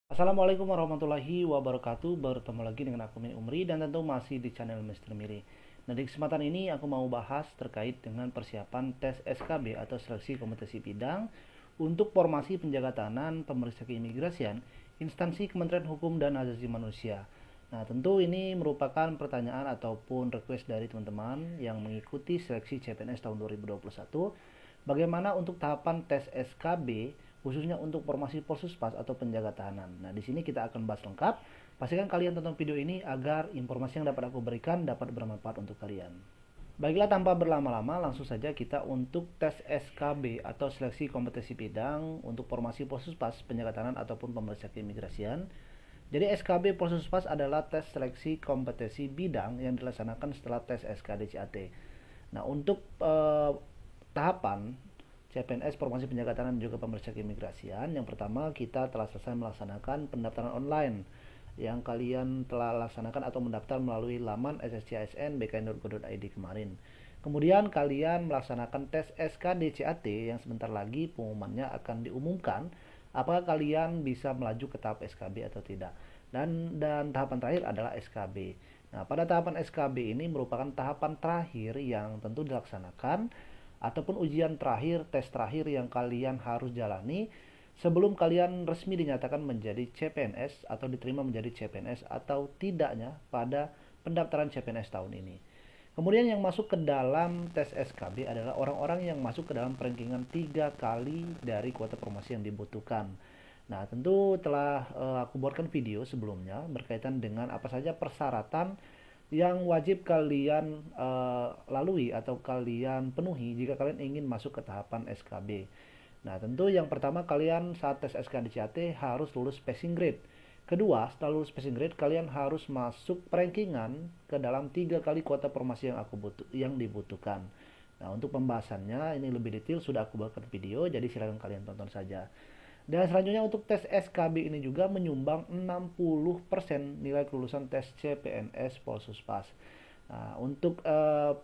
Assalamualaikum warahmatullahi wabarakatuh. Bertemu lagi dengan aku Min Umri dan tentu masih di channel Mr. Miri. Nah, di kesempatan ini aku mau bahas terkait dengan persiapan tes SKB atau seleksi kompetensi bidang untuk formasi penjaga tahanan, pemeriksa keimigrasian, instansi Kementerian Hukum dan Asasi Manusia. Nah, tentu ini merupakan pertanyaan ataupun request dari teman-teman yang mengikuti seleksi CPNS tahun 2021. Bagaimana untuk tahapan tes SKB khususnya untuk formasi Polsuspas atau penjaga tahanan. Nah, di sini kita akan bahas lengkap. Pastikan kalian tonton video ini agar informasi yang dapat aku berikan dapat bermanfaat untuk kalian. Baiklah, tanpa berlama-lama, langsung saja kita untuk tes SKB atau seleksi kompetensi bidang untuk formasi Polsuspas, penjaga tahanan ataupun pemeriksa keimigrasian. Jadi SKB Polsuspas adalah tes seleksi kompetensi bidang yang dilaksanakan setelah tes SKD CAT. Nah, untuk tahapan CPNS formasi penjaga tahanan dan juga pemeriksa keimigrasian, yang pertama kita telah selesai melaksanakan pendaftaran online yang kalian telah laksanakan atau mendaftar melalui laman sscisn bkn.go.id kemarin. Kemudian kalian melaksanakan tes SKDCAT yang sebentar lagi pengumumannya akan diumumkan apakah kalian bisa melaju ke tahap SKB atau tidak. Dan tahapan terakhir adalah SKB. Nah, pada tahapan SKB ini merupakan tahapan terakhir yang tentu dilaksanakan ataupun ujian terakhir, tes terakhir yang kalian harus jalani sebelum kalian resmi dinyatakan menjadi CPNS atau diterima menjadi CPNS atau tidaknya pada pendaftaran CPNS tahun ini. Kemudian yang masuk ke dalam tes SKB adalah orang-orang yang masuk ke dalam perankingan 3 kali dari kuota promosi yang dibutuhkan. Nah, tentu telah aku buatkan video sebelumnya berkaitan dengan apa saja persyaratan yang wajib kalian lalui atau kalian penuhi jika kalian ingin masuk ke tahapan SKB. Nah, tentu yang pertama kalian saat tes SKDCAT harus lulus passing grade. Kedua, setelah lulus passing grade kalian harus masuk rankingan ke dalam 3 kali kuota formasi yang dibutuhkan. Nah, untuk pembahasannya ini lebih detail sudah aku buatkan video, jadi silakan kalian tonton saja. Dan selanjutnya untuk tes SKB ini juga menyumbang 60% nilai kelulusan tes CPNS Polsuspas. Nah, untuk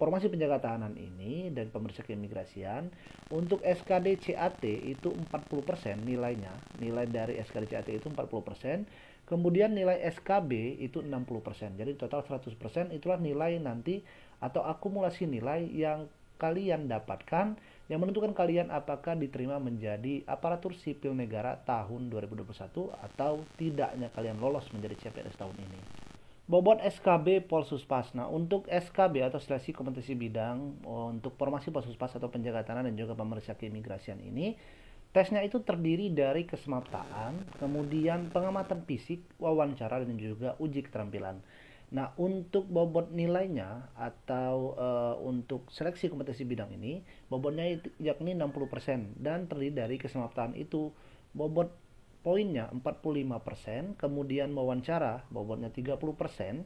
formasi penjaga tahanan ini dan pemeriksa keimigrasian, untuk SKD CAT itu 40% nilainya. Nilai dari SKD CAT itu 40%. Kemudian nilai SKB itu 60%. Jadi total 100% itulah nilai nanti atau akumulasi nilai yang kalian dapatkan yang menentukan kalian apakah diterima menjadi aparatur sipil negara tahun 2021 atau tidaknya kalian lolos menjadi CPNS tahun ini. Bobot SKB Polsuspas. Nah, untuk SKB atau seleksi kompetensi bidang untuk formasi Polsuspas atau penjaga tahanan dan juga pemeriksa keimigrasian ini, tesnya itu terdiri dari kesemaptaan, kemudian pengamatan fisik, wawancara dan juga uji keterampilan. Nah, untuk bobot nilainya atau untuk seleksi kompetensi bidang ini, bobotnya yakni 60% dan terdiri dari kesemaptaan itu bobot poinnya 45%, kemudian wawancara bobotnya 30%,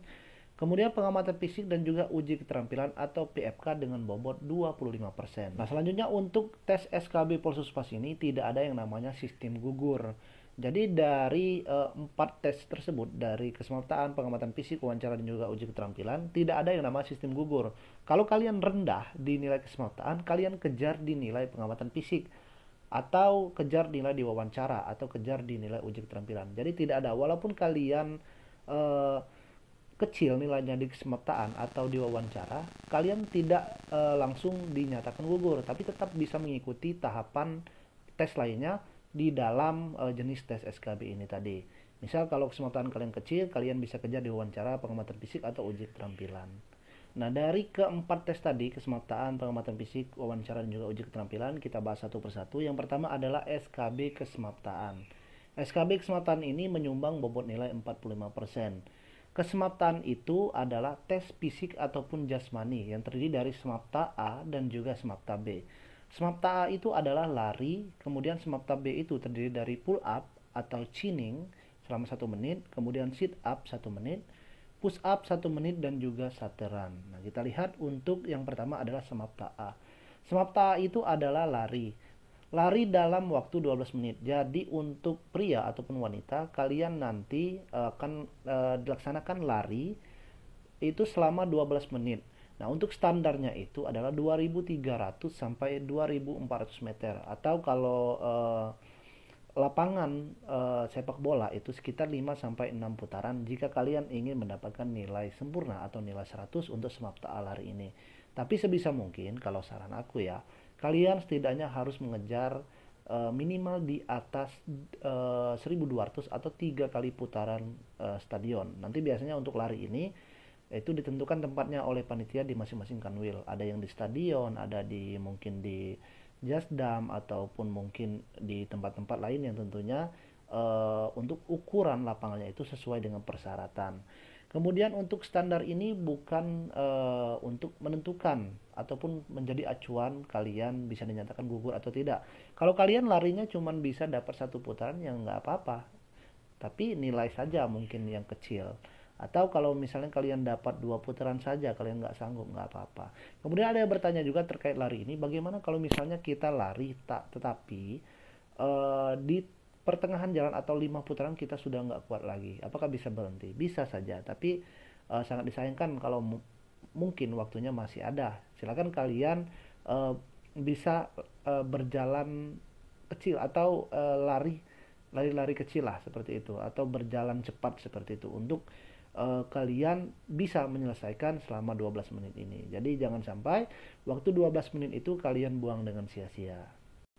kemudian pengamatan fisik dan juga uji keterampilan atau PFK dengan bobot 25%. Nah, selanjutnya untuk tes SKB Polsuspas ini tidak ada yang namanya sistem gugur. Jadi dari 4 tes tersebut, dari kesemaptaan, pengamatan fisik, wawancara dan juga uji keterampilan, tidak ada yang namanya sistem gugur. Kalau kalian rendah di nilai kesemaptaan, kalian kejar di nilai pengamatan fisik atau kejar nilai di wawancara atau kejar di nilai uji keterampilan. Jadi tidak ada, walaupun kalian kecil nilainya di kesemaptaan atau di wawancara, kalian tidak langsung dinyatakan gugur, tapi tetap bisa mengikuti tahapan tes lainnya di dalam jenis tes SKB ini tadi. Misal kalau kesemaptaan kalian kecil, kalian bisa kejar di wawancara, pengamatan fisik atau uji keterampilan. Nah, dari keempat tes tadi, kesemaptaan, pengamatan fisik, wawancara dan juga uji keterampilan, kita bahas satu persatu. Yang pertama adalah SKB kesemaptaan. SKB kesemaptaan ini menyumbang bobot nilai 45%. Kesemaptaan itu adalah tes fisik ataupun jasmani yang terdiri dari semapta A dan juga semapta B. Semapta A itu adalah lari, kemudian semapta B itu terdiri dari pull up atau chinning selama 1 menit, kemudian sit up 1 menit, push up 1 menit dan juga sateran. Nah, kita lihat untuk yang pertama adalah semapta A. Semapta A itu adalah lari. Lari dalam waktu 12 menit. Jadi untuk pria ataupun wanita, kalian nanti akan dilaksanakan lari itu selama 12 menit. Nah, untuk standarnya itu adalah 2.300 sampai 2.400 meter. Atau kalau lapangan sepak bola itu sekitar 5-6 putaran jika kalian ingin mendapatkan nilai sempurna atau nilai 100 untuk semapta lari ini. Tapi sebisa mungkin kalau saran aku ya, kalian setidaknya harus mengejar minimal di atas 1200 atau 3 kali putaran stadion. Nanti biasanya untuk lari ini itu ditentukan tempatnya oleh panitia di masing-masing kanwil. Ada yang di stadion, ada di mungkin di Jasdam ataupun mungkin di tempat-tempat lain yang tentunya untuk ukuran lapangannya itu sesuai dengan persyaratan. Kemudian untuk standar ini bukan untuk menentukan ataupun menjadi acuan kalian bisa dinyatakan gugur atau tidak. Kalau kalian larinya cuma bisa dapat satu putaran yang nggak apa-apa, tapi nilai saja mungkin yang kecil. Atau kalau misalnya kalian dapat 2 putaran saja, kalian nggak sanggup, nggak apa-apa. Kemudian ada yang bertanya juga terkait lari ini, bagaimana kalau misalnya kita lari tetapi di pertengahan jalan atau 5 putaran kita sudah nggak kuat lagi, apakah bisa berhenti? Bisa saja, tapi sangat disayangkan kalau mungkin waktunya masih ada. Silakan kalian bisa berjalan kecil atau lari-lari kecil lah seperti itu, atau berjalan cepat seperti itu untuk kalian bisa menyelesaikan selama 12 menit ini. Jadi jangan sampai waktu 12 menit itu kalian buang dengan sia-sia.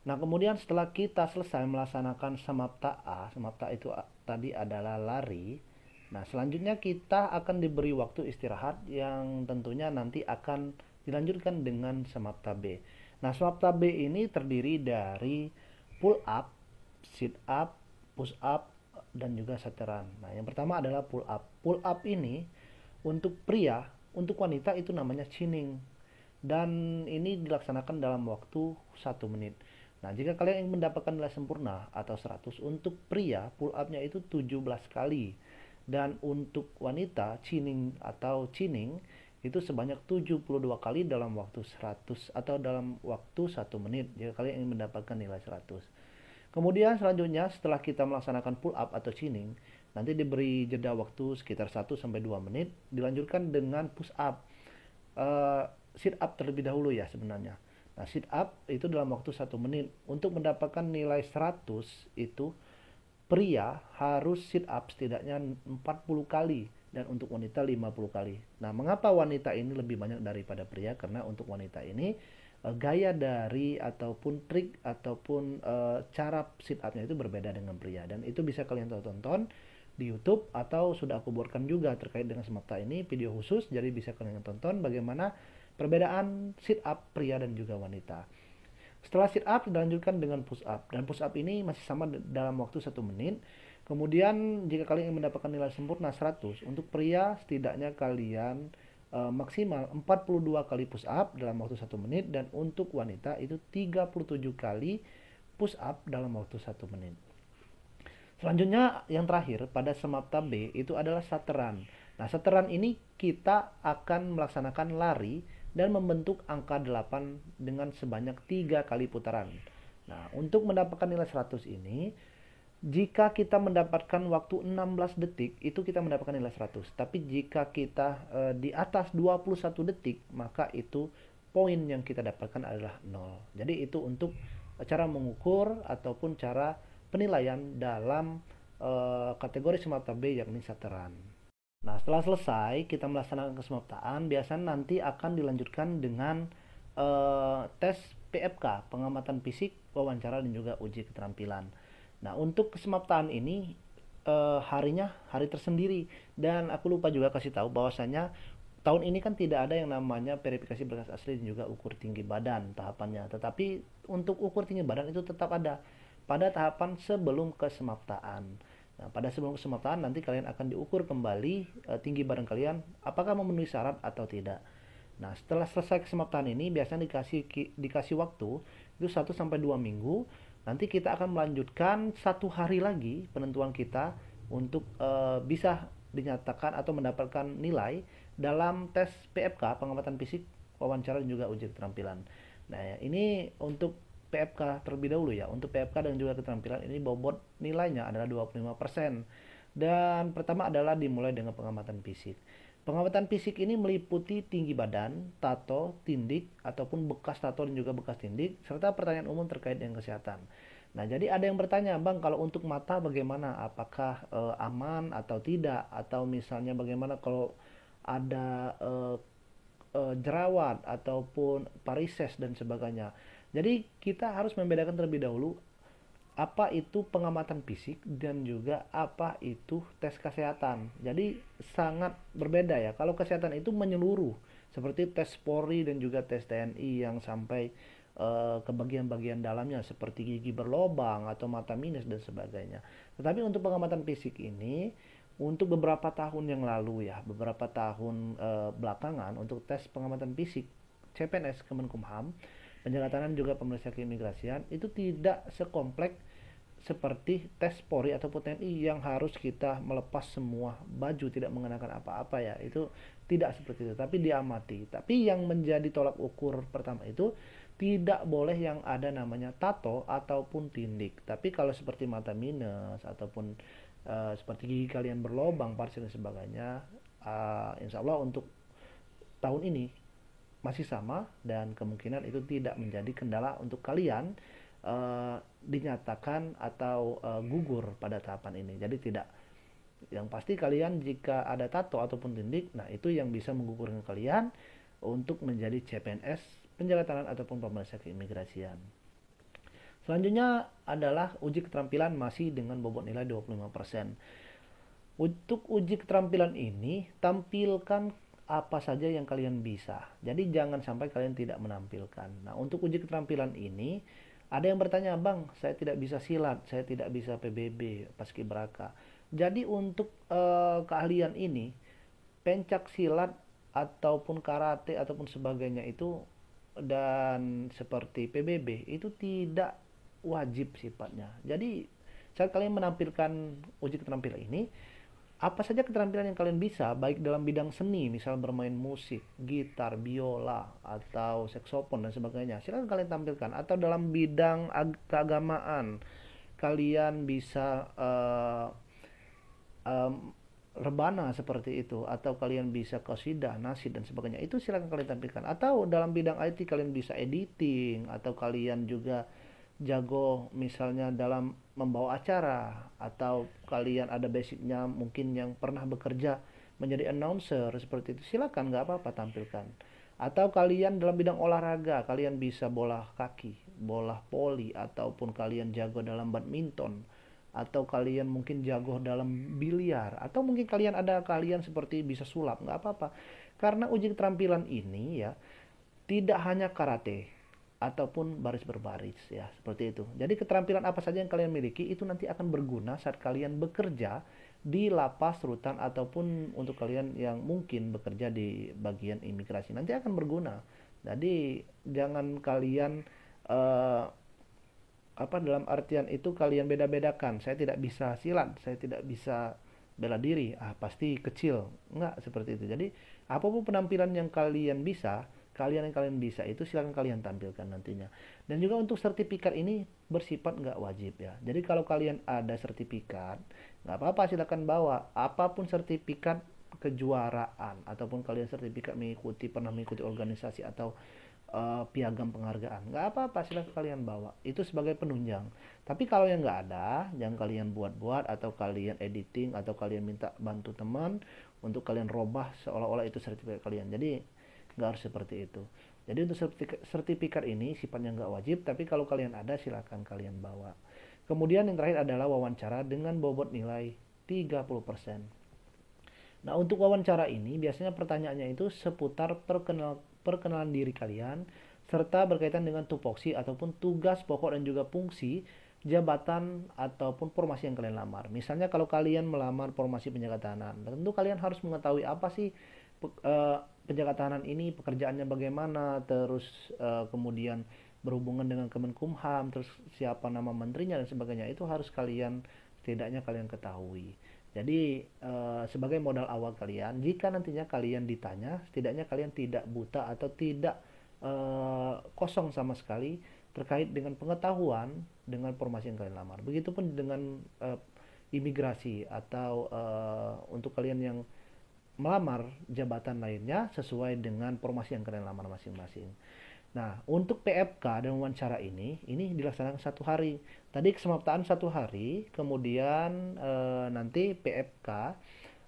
Nah, kemudian setelah kita selesai melaksanakan samapta itu tadi adalah lari. Nah, selanjutnya kita akan diberi waktu istirahat yang tentunya nanti akan dilanjutkan dengan samapta B. Nah, samapta B ini terdiri dari pull up, sit up, push up, dan juga saturan. Nah, yang pertama adalah pull up. Pull up ini untuk pria, untuk wanita itu namanya chinning. Dan ini dilaksanakan dalam waktu 1 menit. Nah, jika kalian ingin mendapatkan nilai sempurna atau 100, untuk pria pull up-nya itu 17 kali. Dan untuk wanita chinning atau chinning itu sebanyak 72 kali dalam waktu 100 atau dalam waktu 1 menit jika kalian ingin mendapatkan nilai 100. Kemudian selanjutnya setelah kita melaksanakan pull up atau chinning, nanti diberi jeda waktu sekitar 1-2 menit, dilanjutkan dengan push up. Sit up terlebih dahulu ya sebenarnya. Nah, sit up itu dalam waktu 1 menit. Untuk mendapatkan nilai 100 itu pria harus sit up setidaknya 40 kali dan untuk wanita 50 kali. Nah, mengapa wanita ini lebih banyak daripada pria? Karena untuk wanita ini gaya dari ataupun trik ataupun cara sit up-nya itu berbeda dengan pria, dan itu bisa kalian tonton di YouTube atau sudah aku buatkan juga terkait dengan semapta ini video khusus, jadi bisa kalian tonton bagaimana perbedaan sit up pria dan juga wanita. Setelah sit up dilanjutkan dengan push up, dan push up ini masih sama dalam waktu 1 menit. Kemudian jika kalian ingin mendapatkan nilai sempurna 100, untuk pria setidaknya kalian maksimal 42 kali push up dalam waktu 1 menit, dan untuk wanita itu 37 kali push up dalam waktu 1 menit. Selanjutnya yang terakhir pada semapta B itu adalah saturan. Nah, saturan ini kita akan melaksanakan lari dan membentuk angka 8 dengan sebanyak 3 kali putaran. Nah, untuk mendapatkan nilai 100 ini, jika kita mendapatkan waktu 16 detik, itu kita mendapatkan nilai 100. Tapi jika kita di atas 21 detik, maka itu poin yang kita dapatkan adalah 0. Jadi itu untuk cara mengukur ataupun cara penilaian dalam kategori semapta B yakni saturan. Nah, setelah selesai kita melaksanakan kesemaptaan, biasanya nanti akan dilanjutkan dengan tes PFK, pengamatan fisik, wawancara, dan juga uji keterampilan. Nah, untuk kesemaptaan ini harinya hari tersendiri, dan aku lupa juga kasih tahu bahwasanya tahun ini kan tidak ada yang namanya verifikasi berkas asli dan juga ukur tinggi badan tahapannya, tetapi untuk ukur tinggi badan itu tetap ada pada tahapan sebelum kesemaptaan. Nah, pada sebelum kesemaptaan nanti kalian akan diukur kembali tinggi badan kalian apakah memenuhi syarat atau tidak. Nah, setelah selesai kesemaptaan ini biasanya dikasih waktu itu 1-2 minggu. Nanti kita akan melanjutkan 1 hari lagi penentuan kita untuk bisa dinyatakan atau mendapatkan nilai dalam tes PFK, pengamatan fisik, wawancara, dan juga uji keterampilan. Nah, ini untuk PFK terlebih dahulu ya. Untuk PFK dan juga keterampilan ini bobot nilainya adalah 25%. Dan pertama adalah dimulai dengan pengamatan fisik. Pengamatan fisik ini meliputi tinggi badan, tato, tindik, ataupun bekas tato dan juga bekas tindik, serta pertanyaan umum terkait dengan kesehatan. Nah, jadi ada yang bertanya, Bang, kalau untuk mata bagaimana? Apakah aman atau tidak? Atau misalnya bagaimana kalau ada jerawat ataupun varises dan sebagainya. Jadi kita harus membedakan terlebih dahulu apa itu pengamatan fisik dan juga apa itu tes kesehatan. Jadi sangat berbeda ya. Kalau kesehatan itu menyeluruh seperti tes Polri dan juga tes TNI yang sampai ke bagian-bagian dalamnya seperti gigi berlobang atau mata minus dan sebagainya. Tetapi untuk pengamatan fisik ini untuk beberapa tahun yang lalu ya, beberapa tahun belakangan untuk tes pengamatan fisik CPNS Kemenkumham, penjabatan juga pemeriksaan keimigrasian itu tidak sekompleks seperti tes Polri ataupun TNI yang harus kita melepas semua baju tidak mengenakan apa-apa ya, itu tidak seperti itu tapi diamati. Tapi yang menjadi tolak ukur pertama itu tidak boleh yang ada namanya tato ataupun tindik. Tapi kalau seperti mata minus ataupun seperti gigi kalian berlobang, parsil dan sebagainya, insya Allah untuk tahun ini masih sama dan kemungkinan itu tidak menjadi kendala untuk kalian dinyatakan atau gugur pada tahapan ini. Jadi tidak, yang pasti kalian jika ada tato ataupun tindik, nah itu yang bisa menggugurkan kalian untuk menjadi CPNS penjaga tangan ataupun pemeriksa keimigrasian. Selanjutnya adalah uji keterampilan masih dengan bobot nilai 25%. Untuk uji keterampilan ini, tampilkan apa saja yang kalian bisa. Jadi jangan sampai kalian tidak menampilkan. Nah, untuk uji keterampilan ini, ada yang bertanya, Bang, saya tidak bisa silat, saya tidak bisa PBB, paskibraka. Jadi untuk keahlian ini, pencak silat ataupun karate ataupun sebagainya itu dan seperti PBB itu tidak wajib sifatnya. Jadi saat kalian menampilkan uji keterampilan ini, apa saja keterampilan yang kalian bisa, baik dalam bidang seni, misal bermain musik, gitar, biola, atau saksofon dan sebagainya, silakan kalian tampilkan. Atau dalam bidang keagamaan, kalian bisa rebana seperti itu, atau kalian bisa qasidah, nasyid dan sebagainya, itu silakan kalian tampilkan. Atau dalam bidang IT kalian bisa editing, atau kalian juga jago misalnya dalam membawa acara, atau kalian ada basicnya mungkin yang pernah bekerja menjadi announcer seperti itu, silakan, nggak apa-apa tampilkan. Atau kalian dalam bidang olahraga, kalian bisa bola kaki, bola voli, ataupun kalian jago dalam badminton, atau kalian mungkin jago dalam biliar, atau mungkin kalian ada kalian seperti bisa sulap, nggak apa-apa. Karena uji keterampilan ini ya tidak hanya karate ataupun baris berbaris ya, seperti itu. Jadi keterampilan apa saja yang kalian miliki itu nanti akan berguna saat kalian bekerja di lapas, rutan, ataupun untuk kalian yang mungkin bekerja di bagian imigrasi nanti akan berguna. Jadi jangan kalian eh, apa dalam artian itu kalian beda-bedakan. Saya tidak bisa silat, saya tidak bisa bela diri, pasti kecil. Enggak seperti itu. Jadi apapun penampilan yang kalian bisa, yang kalian bisa itu silakan kalian tampilkan nantinya. Dan juga untuk sertifikat ini bersifat nggak wajib ya. Jadi kalau kalian ada sertifikat, nggak apa-apa, silakan bawa. Apapun sertifikat kejuaraan ataupun kalian sertifikat pernah mengikuti organisasi atau piagam penghargaan, nggak apa-apa, silakan kalian bawa. Itu sebagai penunjang. Tapi kalau yang nggak ada, jangan kalian buat-buat atau kalian editing atau kalian minta bantu teman untuk kalian robah seolah-olah itu sertifikat kalian. Jadi nggak harus seperti itu. Jadi untuk sertifikat ini sifatnya nggak wajib, tapi kalau kalian ada silakan kalian bawa. Kemudian yang terakhir adalah wawancara dengan bobot nilai 30%. Nah, untuk wawancara ini biasanya pertanyaannya itu seputar perkenalan diri kalian serta berkaitan dengan tupoksi ataupun tugas pokok dan juga fungsi jabatan ataupun formasi yang kalian lamar. Misalnya kalau kalian melamar formasi penjaga tahanan, tentu kalian harus mengetahui apa sih penjaga tahanan ini, pekerjaannya bagaimana, terus kemudian berhubungan dengan Kemenkumham, terus siapa nama menterinya dan sebagainya. Itu harus kalian setidaknya kalian ketahui. Jadi sebagai modal awal kalian, jika nantinya kalian ditanya, setidaknya kalian tidak buta atau tidak kosong sama sekali terkait dengan pengetahuan dengan formasi yang kalian lamar. Begitupun dengan imigrasi atau untuk kalian yang melamar jabatan lainnya sesuai dengan formasi yang kalian lamar masing-masing. Nah, untuk PFK dan wawancara ini dilaksanakan 1 hari. Tadi kesemaptaan 1 hari, kemudian nanti PFK,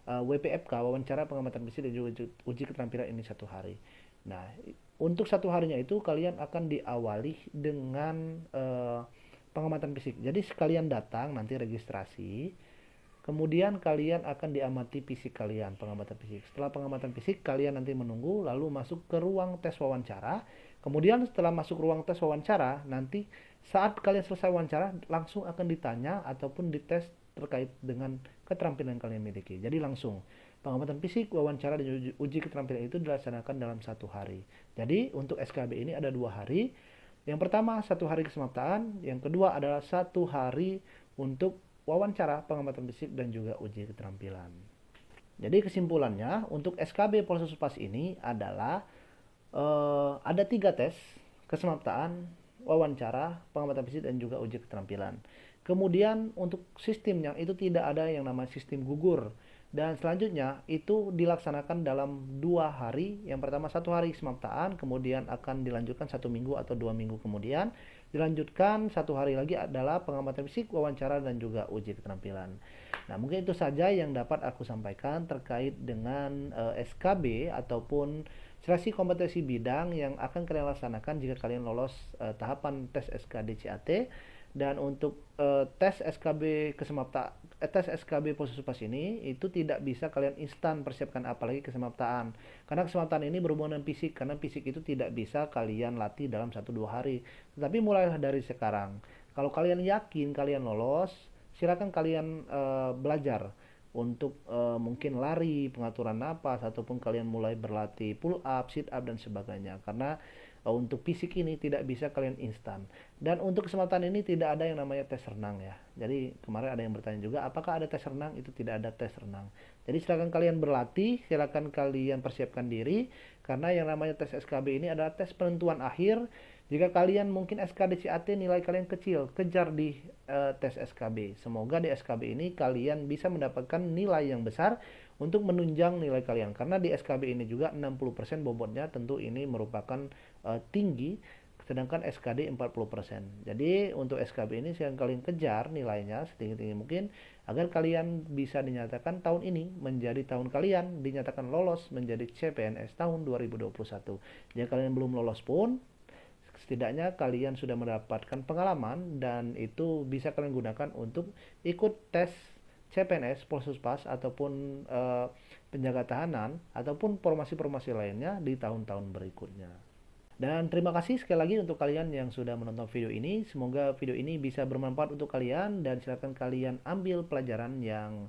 WPFK, wawancara pengamatan fisik dan juga uji keterampilan ini 1 hari. Nah, untuk 1 harinya itu kalian akan diawali dengan pengamatan fisik. Jadi sekalian datang nanti registrasi, kemudian kalian akan diamati fisik kalian, pengamatan fisik. Setelah pengamatan fisik, kalian nanti menunggu lalu masuk ke ruang tes wawancara. Kemudian setelah masuk ruang tes wawancara, nanti saat kalian selesai wawancara, langsung akan ditanya ataupun dites terkait dengan keterampilan yang kalian miliki. Jadi langsung pengamatan fisik, wawancara, dan uji keterampilan itu dilaksanakan dalam 1 hari. Jadi untuk SKB ini ada 2 hari. Yang pertama 1 hari kesemaptaan, yang kedua adalah 1 hari untuk wawancara, pengamatan fisik, dan juga uji keterampilan. Jadi kesimpulannya untuk SKB Polsus Pas ini adalah ada 3 tes: kesemaptaan, wawancara, pengamatan fisik, dan juga uji keterampilan. Kemudian untuk sistemnya itu tidak ada yang namanya sistem gugur. Dan selanjutnya itu dilaksanakan dalam 2 hari. Yang pertama 1 hari kesemaptaan, kemudian akan dilanjutkan 1 minggu atau 2 minggu kemudian. Dilanjutkan 1 hari lagi adalah pengamatan fisik, wawancara, dan juga uji keterampilan. Nah, mungkin itu saja yang dapat aku sampaikan terkait dengan SKB ataupun seleksi kompetensi bidang yang akan kalian laksanakan jika kalian lolos tahapan tes SKDCAT. Dan untuk tes SKB tes SKB Polsus Pas ini itu tidak bisa kalian instan persiapkan, apalagi kesemaptaan. Karena kesemaptaan ini berhubungan dengan fisik, karena fisik itu tidak bisa kalian latih dalam 1-2 hari. Tetapi mulailah dari sekarang. Kalau kalian yakin kalian lolos, silakan kalian belajar untuk mungkin lari, pengaturan napas, ataupun kalian mulai berlatih pull up, sit up, dan sebagainya. Karena untuk fisik ini tidak bisa kalian instan. Dan untuk kesempatan ini tidak ada yang namanya tes renang ya. Jadi kemarin ada yang bertanya juga, apakah ada tes renang? Itu tidak ada tes renang. Jadi silakan kalian berlatih, silakan kalian persiapkan diri, karena yang namanya tes SKB ini adalah tes penentuan akhir. Jika kalian mungkin SKDCAT nilai kalian kecil, kejar di tes SKB. Semoga di SKB ini kalian bisa mendapatkan nilai yang besar untuk menunjang nilai kalian. Karena di SKB ini juga 60% bobotnya, tentu ini merupakan tinggi, sedangkan SKD 40%. Jadi untuk SKB ini silakan kalian kejar nilainya setinggi-tinggi mungkin agar kalian bisa dinyatakan tahun ini menjadi tahun kalian dinyatakan lolos menjadi CPNS tahun 2021. Jika kalian belum lolos pun, setidaknya kalian sudah mendapatkan pengalaman dan itu bisa kalian gunakan untuk ikut tes CPNS, Polsus Pas, ataupun penjaga tahanan, ataupun formasi-formasi lainnya di tahun-tahun berikutnya. Dan terima kasih sekali lagi untuk kalian yang sudah menonton video ini. Semoga video ini bisa bermanfaat untuk kalian dan silakan kalian ambil pelajaran yang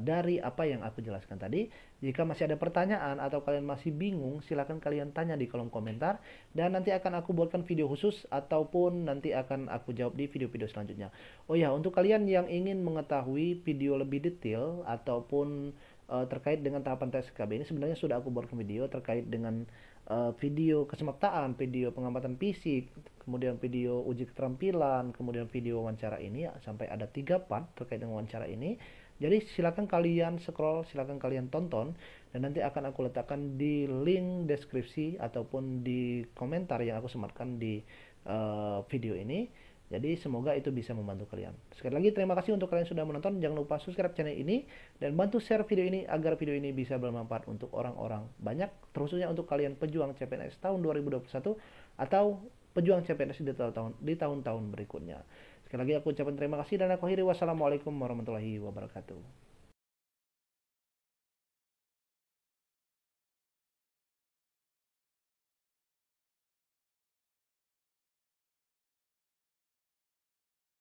dari apa yang aku jelaskan tadi. Jika masih ada pertanyaan atau kalian masih bingung, silakan kalian tanya di kolom komentar dan nanti akan aku buatkan video khusus ataupun nanti akan aku jawab di video-video selanjutnya. Oh ya, untuk kalian yang ingin mengetahui video lebih detail ataupun terkait dengan tahapan tes KB ini, sebenarnya sudah aku buatkan video terkait dengan video kesemaptaan, video pengamatan fisik, kemudian video uji keterampilan, kemudian video wawancara ini, sampai ada 3 part terkait dengan wawancara ini. Jadi silakan kalian scroll, silakan kalian tonton, dan nanti akan aku letakkan di link deskripsi ataupun di komentar yang aku sematkan di video ini. Jadi semoga itu bisa membantu kalian. Sekali lagi terima kasih untuk kalian sudah menonton. Jangan lupa subscribe channel ini dan bantu share video ini agar video ini bisa bermanfaat untuk orang-orang banyak, terkhususnya untuk kalian pejuang CPNS tahun 2021 atau pejuang CPNS di tahun-tahun berikutnya. Sekali lagi aku ucapkan terima kasih dan aku akhiri. Wassalamualaikum warahmatullahi wabarakatuh.